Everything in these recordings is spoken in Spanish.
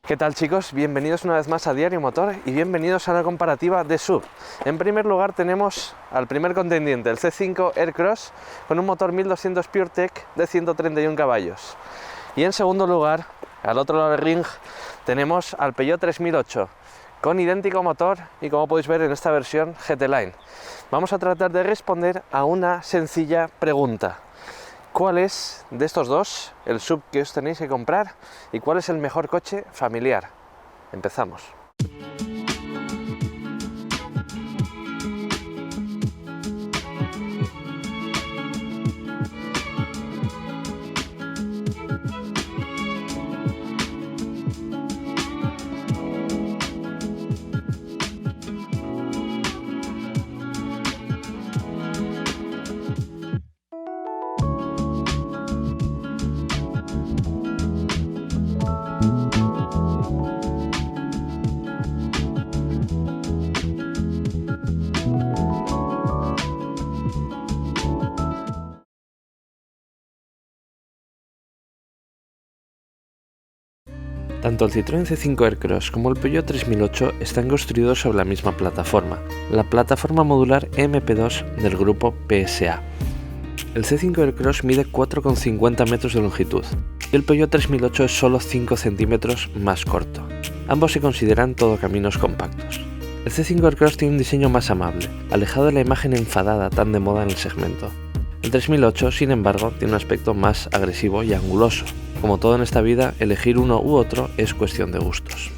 ¿Qué tal, chicos? Bienvenidos una vez más a Diario Motor y bienvenidos a una comparativa de SUV. En primer lugar tenemos al primer contendiente, el C5 Aircross, con un motor 1200 PureTech de 131 caballos. Y en segundo lugar, al otro lado del ring, tenemos al Peugeot 3008, con idéntico motor y, como podéis ver, en esta versión GT Line. Vamos a tratar de responder a una sencilla pregunta. ¿Cuál es de estos dos el SUV que os tenéis que comprar y cuál es el mejor coche familiar? Empezamos. Tanto el Citroën C5 Aircross como el Peugeot 3008 están construidos sobre la misma plataforma, la plataforma modular MP2 del grupo PSA. El C5 Aircross mide 4,50 metros de longitud y el Peugeot 3008 es solo 5 centímetros más corto. Ambos se consideran todocaminos compactos. El C5 Aircross tiene un diseño más amable, alejado de la imagen enfadada tan de moda en el segmento. El 3008, sin embargo, tiene un aspecto más agresivo y anguloso. Como todo en esta vida, elegir uno u otro es cuestión de gustos.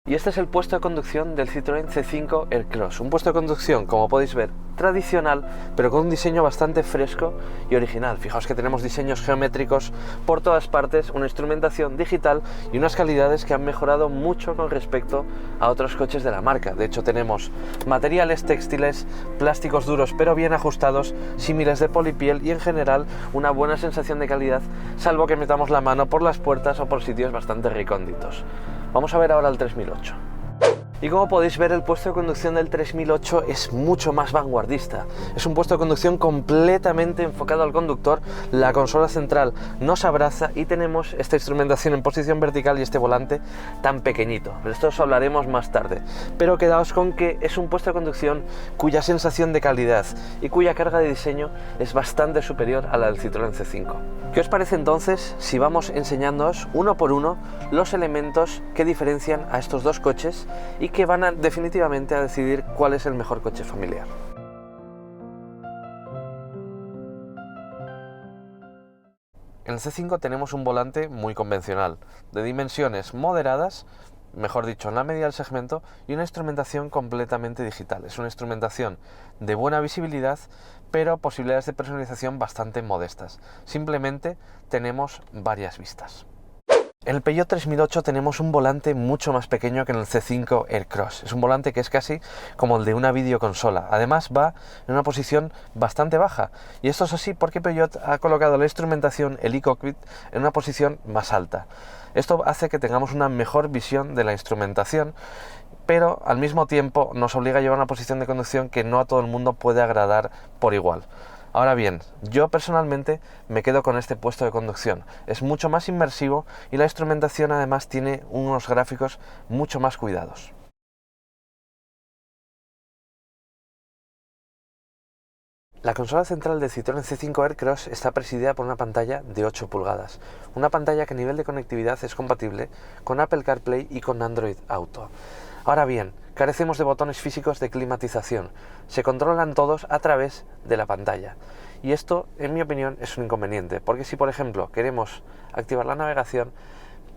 Y este es el puesto de conducción del Citroën C5 Aircross, un puesto de conducción, como podéis ver, tradicional, pero con un diseño bastante fresco y original. Fijaos que tenemos diseños geométricos por todas partes, una instrumentación digital y unas calidades que han mejorado mucho con respecto a otros coches de la marca. De hecho, tenemos materiales textiles, plásticos duros pero bien ajustados, símiles de polipiel y en general una buena sensación de calidad, salvo que metamos la mano por las puertas o por sitios bastante recónditos. Vamos a ver ahora el 3008. Y como podéis ver, el puesto de conducción del 3008 es mucho más vanguardista. Es un puesto de conducción completamente enfocado al conductor, la consola central nos abraza y tenemos esta instrumentación en posición vertical y este volante tan pequeñito. De esto os hablaremos más tarde. Pero quedaos con que es un puesto de conducción cuya sensación de calidad y cuya carga de diseño es bastante superior a la del Citroën C5. ¿Qué os parece entonces si vamos enseñándoos uno por uno los elementos que diferencian a estos dos coches y que van definitivamente a decidir cuál es el mejor coche familiar? En el C5 tenemos un volante muy convencional, de dimensiones moderadas, mejor dicho, en la media del segmento, y una instrumentación completamente digital. Es una instrumentación de buena visibilidad, pero posibilidades de personalización bastante modestas. Simplemente tenemos varias vistas. En el Peugeot 3008 tenemos un volante mucho más pequeño que en el C5 Aircross. Es un volante que es casi como el de una videoconsola. Además va en una posición bastante baja. Y esto es así porque Peugeot ha colocado la instrumentación, el e-cockpit, en una posición más alta. Esto hace que tengamos una mejor visión de la instrumentación, pero al mismo tiempo nos obliga a llevar una posición de conducción que no a todo el mundo puede agradar por igual. Ahora bien, yo personalmente me quedo con este puesto de conducción. Es mucho más inmersivo y la instrumentación además tiene unos gráficos mucho más cuidados. La consola central del Citroën C5 Aircross está presidida por una pantalla de 8 pulgadas. Una pantalla que a nivel de conectividad es compatible con Apple CarPlay y con Android Auto. Ahora bien, carecemos de botones físicos de climatización. Se controlan todos a través de la pantalla. Y esto, en mi opinión, es un inconveniente, porque si, por ejemplo, queremos activar la navegación,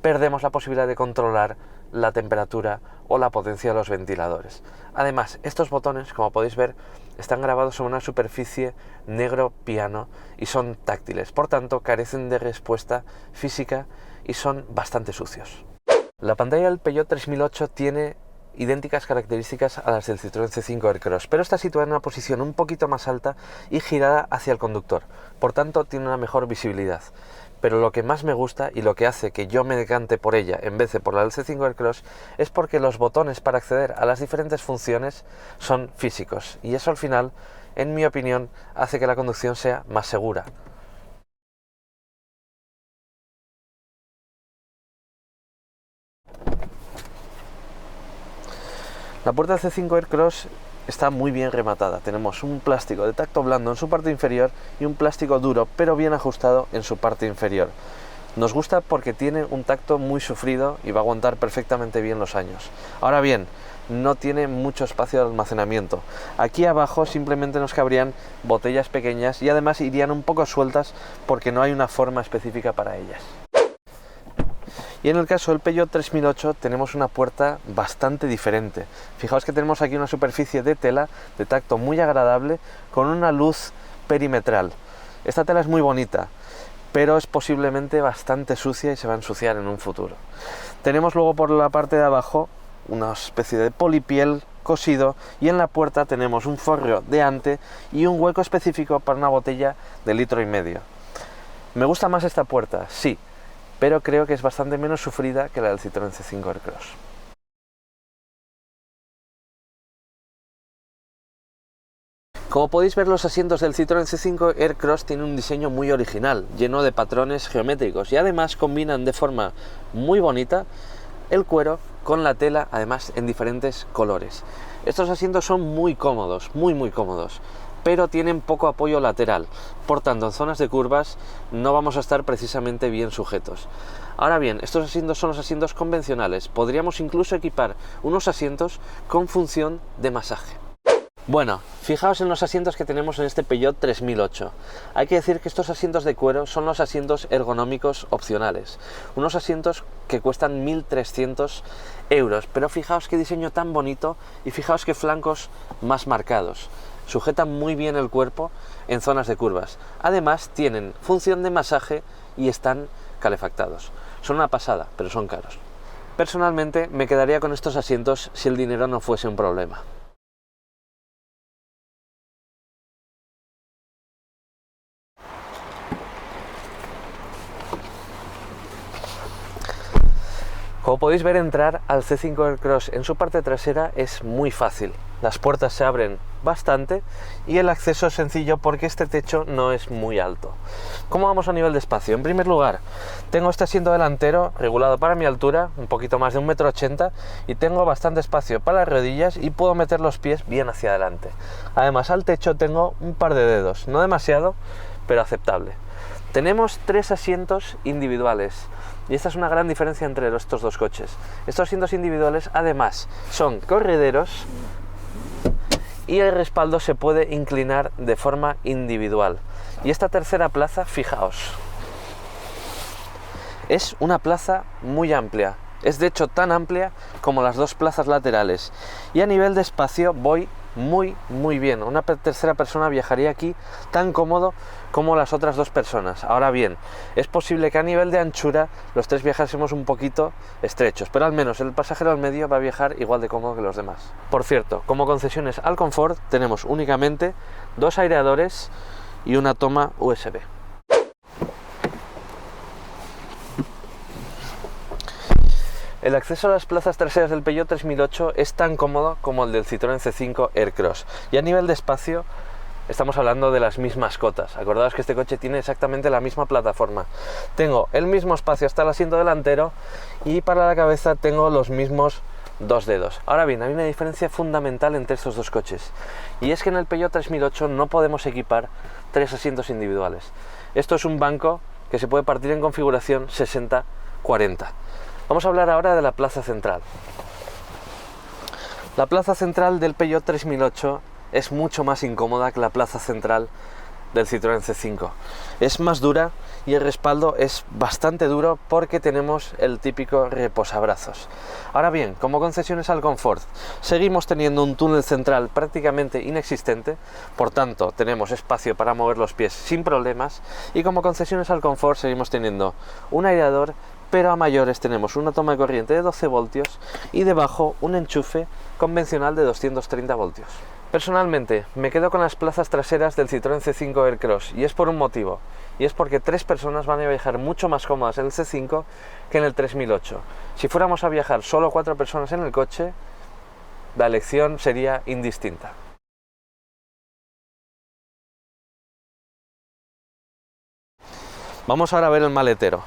perdemos la posibilidad de controlar la temperatura o la potencia de los ventiladores. Además, estos botones, como podéis ver, están grabados sobre una superficie negro piano y son táctiles, por tanto carecen de respuesta física y son bastante sucios. La pantalla del Peugeot 3008 tiene idénticas características a las del Citroën C5 Aircross, pero está situada en una posición un poquito más alta y girada hacia el conductor, por tanto tiene una mejor visibilidad. Pero lo que más me gusta y lo que hace que yo me decante por ella en vez de por la del C5 Aircross es porque los botones para acceder a las diferentes funciones son físicos y eso al final en mi opinión, hace que la conducción sea más segura. La puerta del C5 Aircross está muy bien rematada. Tenemos un plástico de tacto blando en su parte inferior y un plástico duro pero bien ajustado en su parte inferior. Nos gusta porque tiene un tacto muy sufrido y va a aguantar perfectamente bien los años. Ahora bien, no tiene mucho espacio de almacenamiento. Aquí abajo simplemente nos cabrían botellas pequeñas y además irían un poco sueltas porque no hay una forma específica para ellas. Y en el caso del Peugeot 3008 tenemos una puerta bastante diferente. Fijaos que tenemos aquí una superficie de tela de tacto muy agradable con una luz perimetral. Esta tela es muy bonita, pero es posiblemente bastante sucia y se va a ensuciar en un futuro. Tenemos luego por la parte de abajo una especie de polipiel cosido y en la puerta tenemos un forro de ante y un hueco específico para una botella de 1,5 litros. ¿Me gusta más esta puerta? Sí, pero creo que es bastante menos sufrida que la del Citroën C5 Aircross. Como podéis ver, los asientos del Citroën C5 Aircross tienen un diseño muy original, lleno de patrones geométricos y además combinan de forma muy bonita el cuero con la tela, además en diferentes colores. Estos asientos son muy cómodos, muy cómodos, pero tienen poco apoyo lateral, por tanto en zonas de curvas no vamos a estar precisamente bien sujetos. Ahora bien, estos asientos son los asientos convencionales, podríamos incluso equipar unos asientos con función de masaje. Bueno, fijaos en los asientos que tenemos en este Peugeot 3008. Hay que decir que estos asientos de cuero son los asientos ergonómicos opcionales, unos asientos que cuestan 1.300 euros, pero fijaos qué diseño tan bonito y fijaos qué flancos más marcados. Sujetan muy bien el cuerpo en zonas de curvas. Además tienen función de masaje y están calefactados. Son una pasada, pero son caros. Personalmente me quedaría con estos asientos si el dinero no fuese un problema. Como podéis ver, entrar al C5 Aircross en su parte trasera es muy fácil. Las puertas se abren bastante y el acceso es sencillo porque este techo no es muy alto. ¿Cómo vamos a nivel de espacio? En primer lugar, tengo este asiento delantero regulado para mi altura, un poquito más de 1,80 m, y tengo bastante espacio para las rodillas y puedo meter los pies bien hacia adelante. Además, al techo tengo un par de dedos, no demasiado, pero aceptable. Tenemos 3 asientos individuales. Y esta es una gran diferencia entre estos dos coches. Estos asientos individuales además son correderos y el respaldo se puede inclinar de forma individual. Y esta tercera plaza, fijaos, es una plaza muy amplia. Es de hecho tan amplia como las dos plazas laterales. Y a nivel de espacio voy muy bien. Una tercera persona viajaría aquí tan cómodo como las otras dos personas. Ahora bien, es posible que a nivel de anchura los tres viajásemos un poquito estrechos, pero al menos el pasajero al medio va a viajar igual de cómodo que los demás. Por cierto, como concesiones al confort tenemos únicamente 2 aireadores y una toma USB. El acceso a las plazas traseras del Peugeot 3008 es tan cómodo como el del Citroën C5 Aircross. Y a nivel de espacio estamos hablando de las mismas cotas. Acordaos que este coche tiene exactamente la misma plataforma. Tengo el mismo espacio hasta el asiento delantero y para la cabeza tengo los mismos 2 dedos. Ahora bien, hay una diferencia fundamental entre estos dos coches. Y es que en el Peugeot 3008 no podemos equipar 3 asientos individuales. Esto es un banco que se puede partir en configuración 60-40. Vamos a hablar ahora de la plaza central. La plaza central del Peugeot 3008 es mucho más incómoda que la plaza central del Citroën C5. Es más dura y el respaldo es bastante duro porque tenemos el típico reposabrazos. Ahora bien, como concesiones al confort, seguimos teniendo un túnel central prácticamente inexistente, por tanto tenemos espacio para mover los pies sin problemas, y como concesiones al confort seguimos teniendo un aireador, pero a mayores tenemos una toma de corriente de 12 voltios y debajo un enchufe convencional de 230 voltios. Personalmente me quedo con las plazas traseras del Citroën C5 Aircross y es por un motivo, y es porque 3 personas van a viajar mucho más cómodas en el C5 que en el 3008. Si fuéramos a viajar solo 4 personas en el coche, la elección sería indistinta. Vamos ahora a ver el maletero.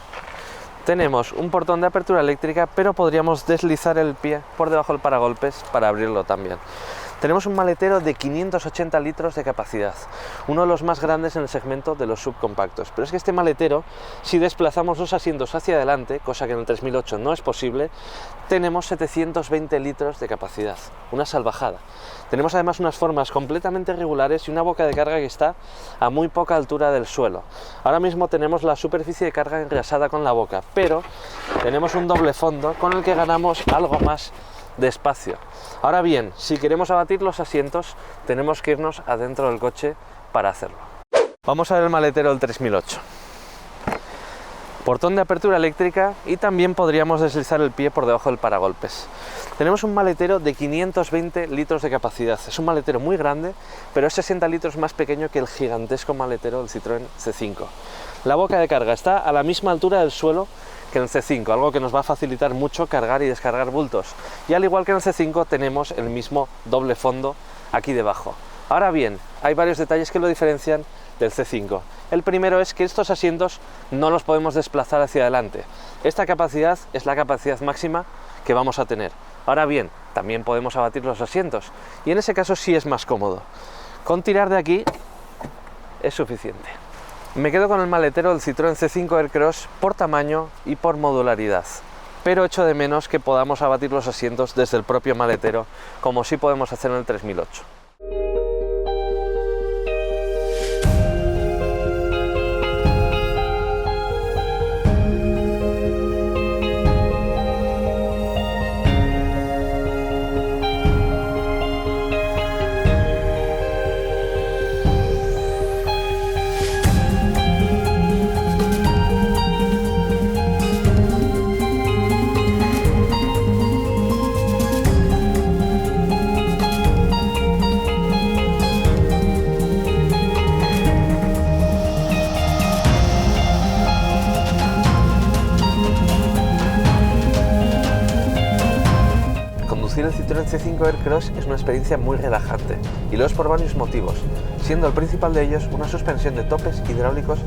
Tenemos un portón de apertura eléctrica, pero podríamos deslizar el pie por debajo del paragolpes para abrirlo también. Tenemos un maletero de 580 litros de capacidad, uno de los más grandes en el segmento de los subcompactos. Pero es que este maletero, si desplazamos los asientos hacia adelante, cosa que en el 3008 no es posible, tenemos 720 litros de capacidad, una salvajada. Tenemos además unas formas completamente regulares y una boca de carga que está a muy poca altura del suelo. Ahora mismo tenemos la superficie de carga engrasada con la boca, pero tenemos un doble fondo con el que ganamos algo más de espacio. Ahora bien, si queremos abatir los asientos, tenemos que irnos adentro del coche para hacerlo. Vamos a ver el maletero del 3008. Portón de apertura eléctrica y también podríamos deslizar el pie por debajo del paragolpes. Tenemos un maletero de 520 litros de capacidad. Es un maletero muy grande, pero es 60 litros más pequeño que el gigantesco maletero del Citroën C5. La boca de carga está a la misma altura del suelo que en el C5, algo que nos va a facilitar mucho cargar y descargar bultos. Y al igual que en el C5 tenemos el mismo doble fondo aquí debajo. Ahora bien, hay varios detalles que lo diferencian del C5. El primero es que estos asientos no los podemos desplazar hacia adelante. Esta capacidad es la capacidad máxima que vamos a tener. Ahora bien, también podemos abatir los asientos y en ese caso sí es más cómodo. Con tirar de aquí es suficiente. Me quedo con el maletero del Citroën C5 Aircross por tamaño y por modularidad, pero echo de menos que podamos abatir los asientos desde el propio maletero, como sí podemos hacer en el 3008. Conducir el Citroën C5 Aircross es una experiencia muy relajante y lo es por varios motivos, siendo el principal de ellos una suspensión de topes hidráulicos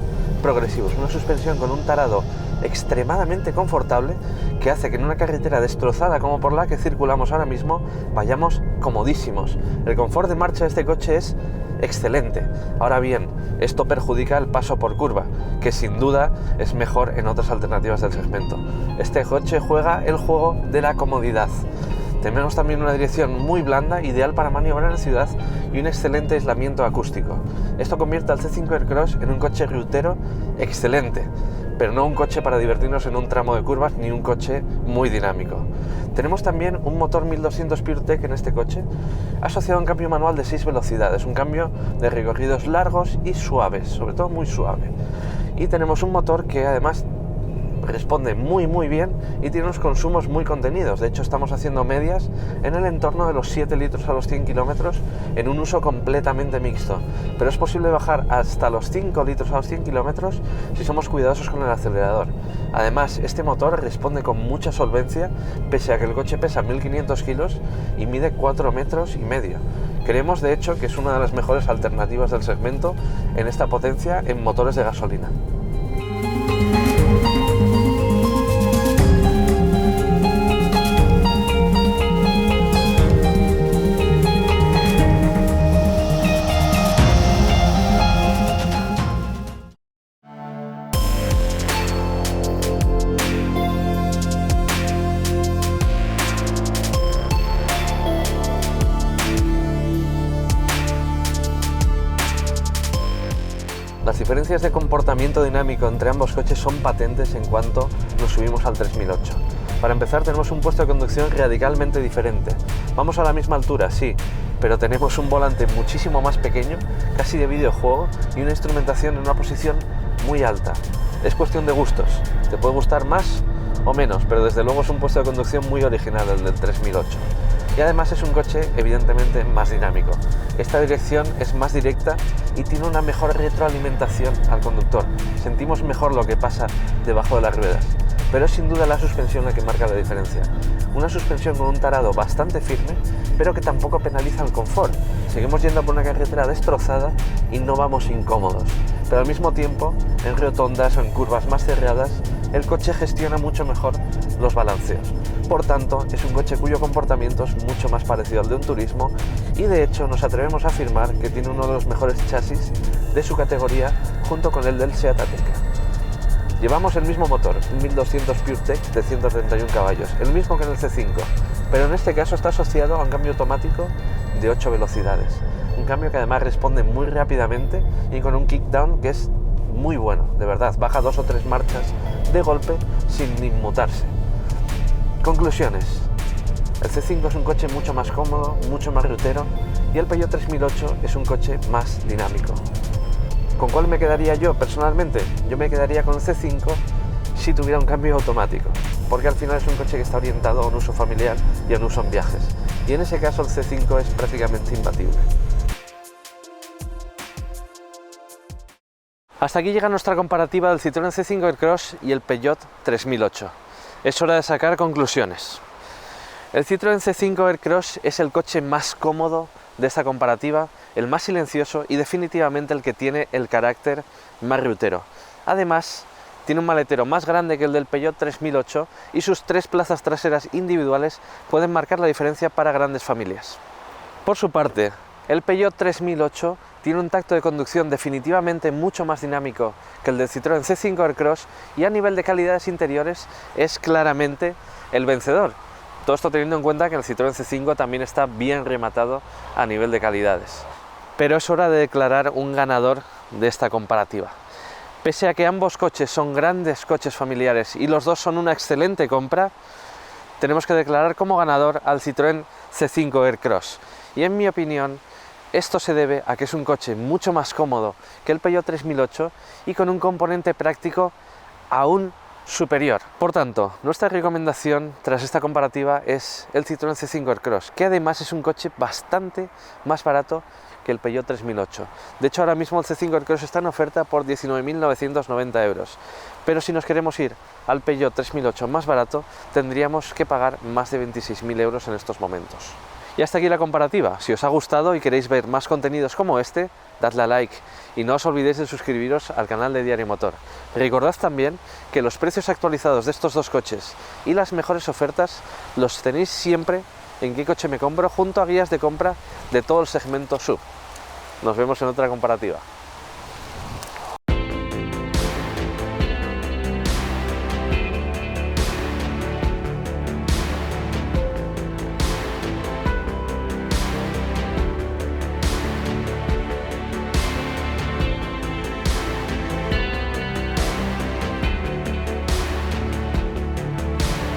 progresivos, una suspensión con un tarado extremadamente confortable que hace que en una carretera destrozada como por la que circulamos ahora mismo vayamos comodísimos. El confort de marcha de este coche es excelente. Ahora bien, esto perjudica el paso por curva, que sin duda es mejor en otras alternativas del segmento. Este coche juega el juego de la comodidad. Tenemos también una dirección muy blanda, ideal para maniobrar en ciudad y un excelente aislamiento acústico. Esto convierte al C5 Aircross en un coche rutero excelente, pero no un coche para divertirnos en un tramo de curvas ni un coche muy dinámico. Tenemos también un motor 1200 PureTech en este coche, asociado a un cambio manual de 6 velocidades, un cambio de recorridos largos y suaves, sobre todo muy suave. Y tenemos un motor que además responde muy bien y tiene unos consumos muy contenidos. De hecho, estamos haciendo medias en el entorno de los 7 litros a los 100 kilómetros en un uso completamente mixto, pero es posible bajar hasta los 5 litros a los 100 kilómetros si somos cuidadosos con el acelerador. Además, este motor responde con mucha solvencia, pese a que el coche pesa 1500 kilos y mide 4,5 metros. Creemos, de hecho, que es una de las mejores alternativas del segmento en esta potencia en motores de gasolina. Las diferencias de comportamiento dinámico entre ambos coches son patentes en cuanto nos subimos al 3008. Para empezar, tenemos un puesto de conducción radicalmente diferente. Vamos a la misma altura, sí, pero tenemos un volante muchísimo más pequeño, casi de videojuego, y una instrumentación en una posición muy alta. Es cuestión de gustos, te puede gustar más o menos, pero desde luego es un puesto de conducción muy original el del 3008. Y además es un coche evidentemente más dinámico. Esta dirección es más directa y tiene una mejor retroalimentación al conductor. Sentimos mejor lo que pasa debajo de las ruedas, pero es sin duda la suspensión la que marca la diferencia. una suspensión con un tarado bastante firme, pero que tampoco penaliza el confort. Seguimos yendo por una carretera destrozada y no vamos incómodos, pero al mismo tiempo, en rotondas o en curvas más cerradas, el coche gestiona mucho mejor los balanceos. Por tanto, es un coche cuyo comportamiento es mucho más parecido al de un turismo y de hecho nos atrevemos a afirmar que tiene uno de los mejores chasis de su categoría junto con el del Seat Ateca. Llevamos el mismo motor, un 1200 PureTech de 131 caballos, el mismo que en el C5, pero en este caso está asociado a un cambio automático de 8 velocidades. Un cambio que además responde muy rápidamente y con un kickdown que es muy bueno, de verdad, baja 2 o 3 marchas de golpe sin inmutarse. Conclusiones. El C5 es un coche mucho más cómodo, mucho más rutero y el Peugeot 3008 es un coche más dinámico. ¿Con cuál me quedaría yo personalmente? Yo me quedaría con el C5 si tuviera un cambio automático, porque al final es un coche que está orientado a un uso familiar y a un uso en viajes. Y en ese caso el C5 es prácticamente imbatible. Hasta aquí llega nuestra comparativa del Citroën C5 Aircross y el Peugeot 3008. Es hora de sacar conclusiones. El Citroën C5 Aircross es el coche más cómodo de esta comparativa, el más silencioso y definitivamente el que tiene el carácter más rutero. Además, tiene un maletero más grande que el del Peugeot 3008 y sus 3 plazas traseras individuales pueden marcar la diferencia para grandes familias. Por su parte, el Peugeot 3008 tiene un tacto de conducción definitivamente mucho más dinámico que el del Citroën C5 Aircross y a nivel de calidades interiores es claramente el vencedor. Todo esto teniendo en cuenta que el Citroën C5 también está bien rematado a nivel de calidades. Pero es hora de declarar un ganador de esta comparativa. Pese a que ambos coches son grandes coches familiares y los dos son una excelente compra, tenemos que declarar como ganador al Citroën C5 Aircross. Y en mi opinión, esto se debe a que es un coche mucho más cómodo que el Peugeot 3008 y con un componente práctico aún superior. Por tanto, nuestra recomendación tras esta comparativa es el Citroën C5 Aircross, que además es un coche bastante más barato que el Peugeot 3008. De hecho, ahora mismo el C5 Aircross está en oferta por 19.990 euros. Pero si nos queremos ir al Peugeot 3008 más barato, tendríamos que pagar más de 26.000 euros en estos momentos. Y hasta aquí la comparativa. Si os ha gustado y queréis ver más contenidos como este, dadle a like y no os olvidéis de suscribiros al canal de Diario Motor. Recordad también que los precios actualizados de estos dos coches y las mejores ofertas los tenéis siempre en Qué Coche Me Compro junto a guías de compra de todo el segmento SUV. Nos vemos en otra comparativa.